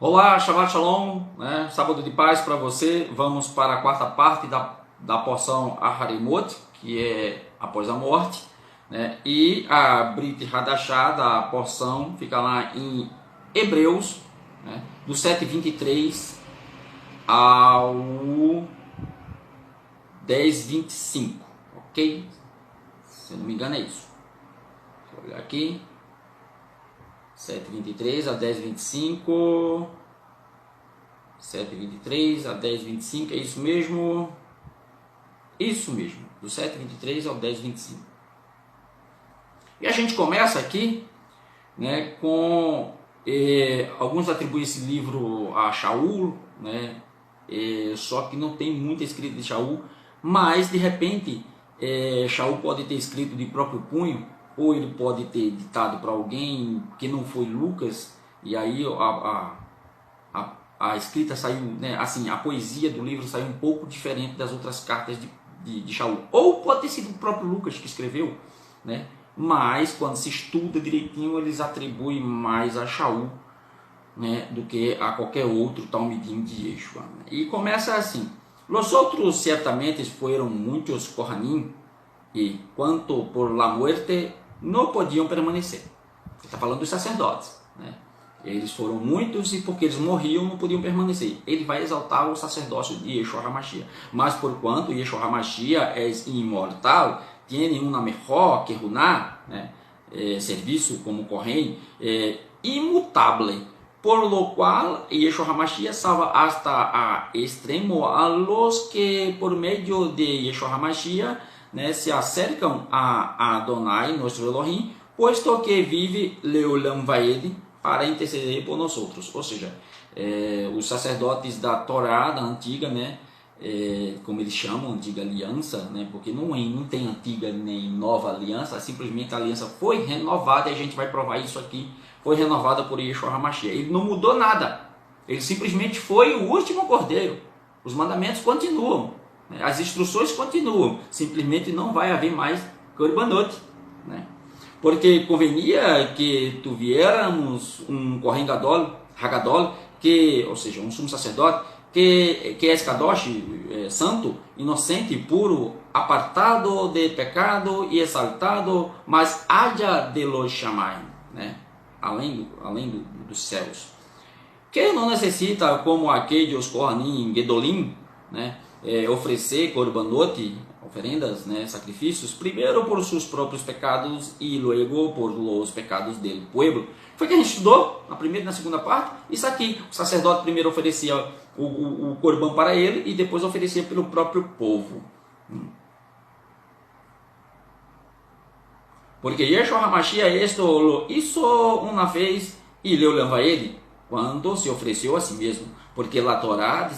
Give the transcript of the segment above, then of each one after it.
Olá, Shabbat Shalom, né? Sábado de paz para você. Vamos para a quarta parte da porção Aharimot, que é após a morte, né? E a Brit Hadashah da porção fica lá em Hebreus, né? Do 7:23 ao 10:25, ok? Se eu não me engano é isso. Deixa eu olhar aqui. 7:23 a 10:25. 7:23 a 10:25, é isso mesmo? Isso mesmo, do 7:23 ao 10:25. E a gente começa aqui, né, com alguns atribuem esse livro a Shaul, né, só que não tem muita escrita de Shaul, mas de repente Shaul pode ter escrito de próprio punho, ou ele pode ter ditado para alguém que não foi Lucas, e aí a escrita saiu, né, assim, a poesia do livro saiu um pouco diferente das outras cartas de Shaul. Ou pode ter sido o próprio Lucas que escreveu, né? Mas quando se estuda direitinho, eles atribuem mais a Shaul, né, do que a qualquer outro Talmidim de Yeshua. E começa assim: Los outros certamente foram muitos Kohanim, e quanto por la muerte, não podiam permanecer. Ele está falando dos sacerdotes, né? Eles foram muitos e porque eles morriam não podiam permanecer. Ele vai exaltar o sacerdócio de Yeshua HaMashiach. Mas por quanto Yeshua HaMashiach é imortal, tem uma mejor que Runá, né? Serviço como Kohen, imutável, por lo cual Yeshua HaMashiach salva hasta a extremo a los que por medio de Yeshua HaMashiach, né, se acercam a Adonai, nosso Elohim, posto que vive Leolam Vaed, para interceder por nós outros. Ou seja, os sacerdotes da Torá, da antiga, né, como eles chamam, antiga aliança, né, porque não tem antiga nem nova aliança, simplesmente a aliança foi renovada, e a gente vai provar isso aqui, foi renovada por Yeshua HaMashiach. Ele não mudou nada, ele simplesmente foi o último cordeiro. Os mandamentos continuam, né, as instruções continuam, simplesmente não vai haver mais Korbanot, né? Porque convenia que tuviéramos um Kohen Gadol, Hagadol, ou seja, um sumo sacerdote, que é Kadosh, santo, inocente, puro, apartado de pecado e exaltado, mas haja de los Shamayim, né? além dos céus. Que não necessita, como aqueles Kohanim Gedolim, né, oferecer Korbanot, oferendas, né, sacrifícios, primeiro por seus próprios pecados e logo por os pecados do povo. Foi que a gente estudou na primeira e na segunda parte. Isso aqui, o sacerdote primeiro oferecia o corban para ele e depois oferecia pelo próprio povo. Porque Yeshua HaMashiach esto lo hizo uma vez e Leolam Vaed, quando se ofereceu a si mesmo. Porque a Torá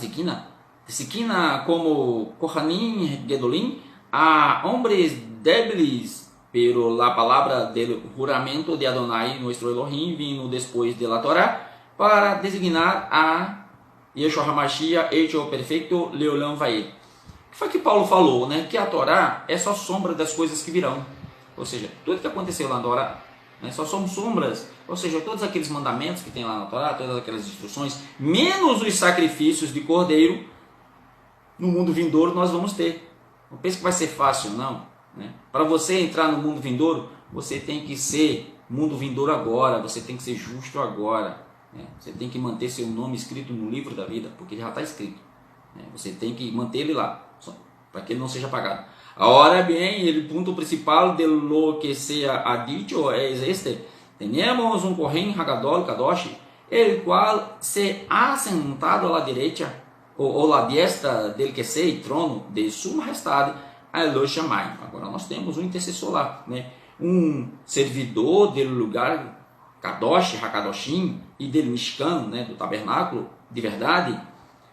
designa como Kohanim Gedolim a hombres débiles, pero la palabra del juramento de Adonai, nuestro Elohim, vino después de la Torá, para designar a Yeshua HaMashiach, hecho perfeito, Leolam Vaed. O que foi que Paulo falou, né? Que a Torá é só sombra das coisas que virão. Ou seja, tudo que aconteceu lá na Torá, né, só são sombras. Ou seja, todos aqueles mandamentos que tem lá na Torá, todas aquelas instruções, menos os sacrifícios de cordeiro, no mundo vindouro nós vamos ter. Não pense que vai ser fácil, não, né? Para você entrar no mundo vindouro, você tem que ser mundo vindouro agora, você tem que ser justo agora, né? Você tem que manter seu nome escrito no livro da vida, porque já está escrito, né? Você tem que manter ele lá, para que ele não seja apagado. Agora bem, o ponto principal de lo que se ha dicho é este: temos um Kohen Hagadol Kadosh, el qual se ha sentado à direita ou a diestra dele que sei, trono de sua majestade, a Elohim Shamayim. Agora nós temos um intercessor lá, né? Um servidor do lugar Kadosh, Hakadoshim, e do Mishkan, né? Do tabernáculo de verdade,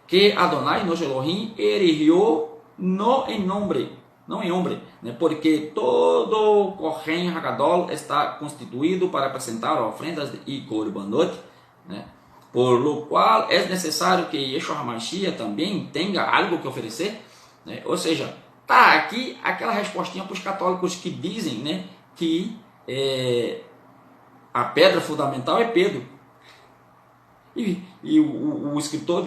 que Adonai, nosso Elohim, erigiu não em nome, né? Porque todo Kohen Hagadol está constituído para apresentar oferendas e korbanot, né? Por lo qual é necessário que Yeshua HaMashiach também tenha algo que oferecer, né? Ou seja, tá aqui aquela respostinha para os católicos que dizem, né, que a pedra fundamental é Pedro. E o escritor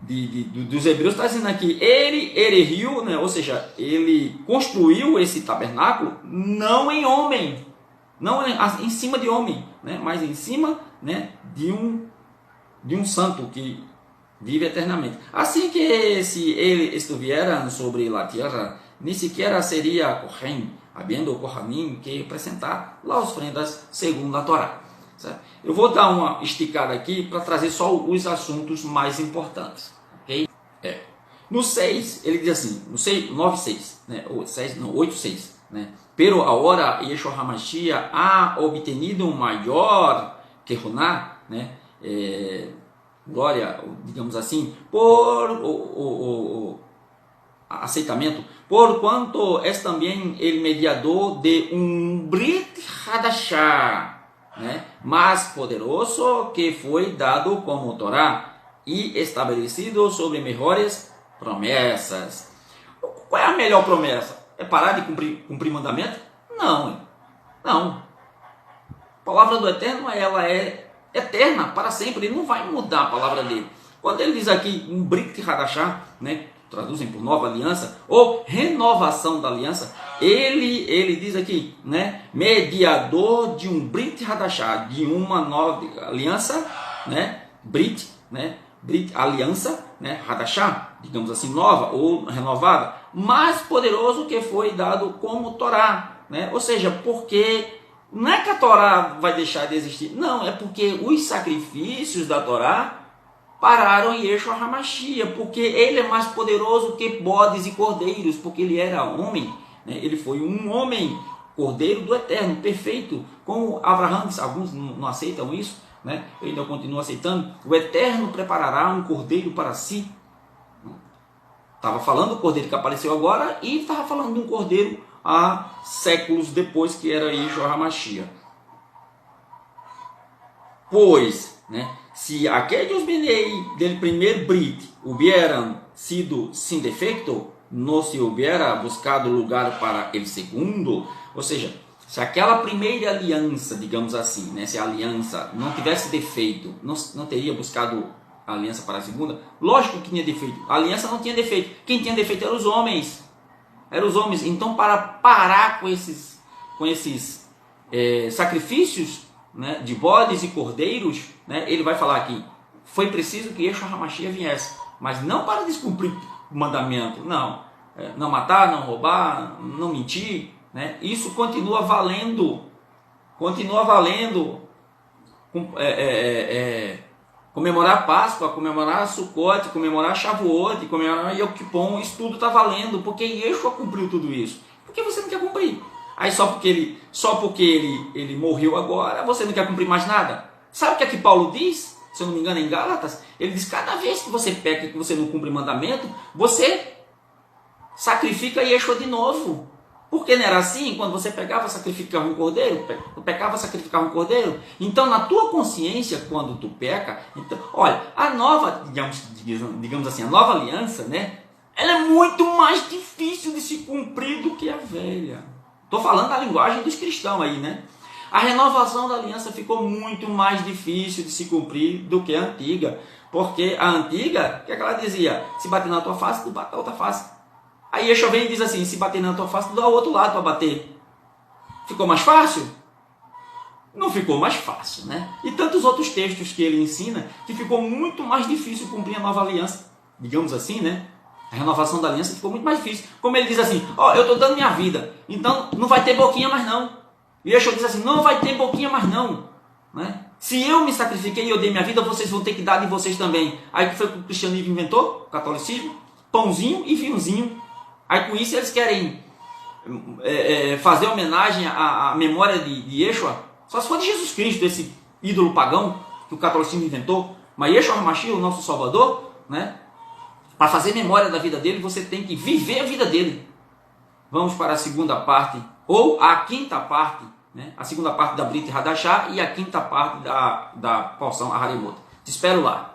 dos Hebreus está dizendo aqui, ele erigiu, né, ou seja, ele construiu esse tabernáculo não em homem, não em cima de homem, né, mas em cima, né, de um santo que vive eternamente. Assim que se ele estivera sobre a terra, ni siquiera seria Kohen, havendo o Kohanim que apresentar as ofrendas segundo a Torá. Certo? Eu vou dar uma esticada aqui para trazer só os assuntos mais importantes. Okay? No 6, ele diz assim, no 9:6, né? 8:6, né? Pero ahora Yeshua HaMashiach ha obtenido um maior kehuná, né? Glória, digamos assim, por o aceitamento, por quanto é também o mediador de um Brit Hadashah, né, mais poderoso que foi dado como Torá e estabelecido sobre melhores promessas. Qual é a melhor promessa? É parar de cumprir mandamento? Não. A palavra do Eterno, ela é eterna, para sempre. Ele não vai mudar a palavra dele. Quando ele diz aqui um Brit Hadashah, né, traduzem por nova aliança, ou renovação da aliança, ele diz aqui, né, mediador de um Brit Hadashah, de uma nova aliança, né, Brit, aliança, né, Hadashah, digamos assim, nova ou renovada, mais poderoso que foi dado como Torá, né, ou seja, porque não é que a Torá vai deixar de existir, não, é porque os sacrifícios da Torá pararam em Yeshua HaMashiach, porque ele é mais poderoso que bodes e cordeiros, porque ele era homem, né? Ele foi um homem, cordeiro do Eterno, perfeito, como Abraão. Alguns não aceitam isso, né? Eu ainda continuo aceitando. O Eterno preparará um cordeiro para si. Estava falando do cordeiro que apareceu agora e estava falando de um cordeiro há séculos depois, que era Yeshua HaMashiach. Pois, né, se aqueles benei del primeiro Brit hubieran sido sem defeito, não se hubiera buscado lugar para el segundo, ou seja, se aquela primeira aliança, digamos assim, né, se a aliança não tivesse defeito, não teria buscado a aliança para a segunda. Lógico que tinha defeito, a aliança não tinha defeito, quem tinha defeito eram os homens, então para parar com esses sacrifícios, né, de bodes e cordeiros, né, ele vai falar aqui, foi preciso que Yeshua HaMashiach viesse, mas não para descumprir o mandamento, não matar, não roubar, não mentir, né, isso continua valendo, comemorar a Páscoa, comemorar Sukkot, comemorar Shavuot, comemorar Yom Kippur, isso tudo está valendo, porque Yeshua cumpriu tudo isso. Por que você não quer cumprir? Aí só porque ele morreu agora, você não quer cumprir mais nada? Sabe o que é que Paulo diz? Se eu não me engano, em Gálatas, ele diz, cada vez que você peca e que você não cumpre mandamento, você sacrifica Yeshua de novo. Porque não era assim? Quando você pegava, sacrificava um cordeiro, pecava, sacrificava um cordeiro. Então, na tua consciência, quando tu peca, então, olha, a nova, digamos assim, a nova aliança, né? Ela é muito mais difícil de se cumprir do que a velha. Estou falando da linguagem dos cristãos aí, né? A renovação da aliança ficou muito mais difícil de se cumprir do que a antiga. Porque a antiga, o que ela dizia? Se bater na tua face, tu bate na outra face. Aí Yeshua vem e diz assim, se bater na tua face, tu dá o outro lado para bater. Ficou mais fácil? Não ficou mais fácil, né? E tantos outros textos que ele ensina, que ficou muito mais difícil cumprir a nova aliança. Digamos assim, né? A renovação da aliança ficou muito mais difícil. Como ele diz assim, eu estou dando minha vida, então não vai ter boquinha mais não. E Yeshua diz assim, não vai ter boquinha mais não. Né? Se eu me sacrifiquei e eu dei minha vida, vocês vão ter que dar de vocês também. Aí que foi que o cristianismo inventou? O catolicismo? Pãozinho e vinhozinho. Aí com isso eles querem fazer homenagem à memória de Yeshua. Só se for de Jesus Cristo, esse ídolo pagão que o catolicismo inventou. Mas Yeshua HaMashiach, o nosso Salvador, né? Para fazer memória da vida dele, você tem que viver a vida dele. Vamos para a segunda parte, ou a quinta parte, né? A segunda parte da Brit Hadashah e a quinta parte da porção Aharimot. Te espero lá.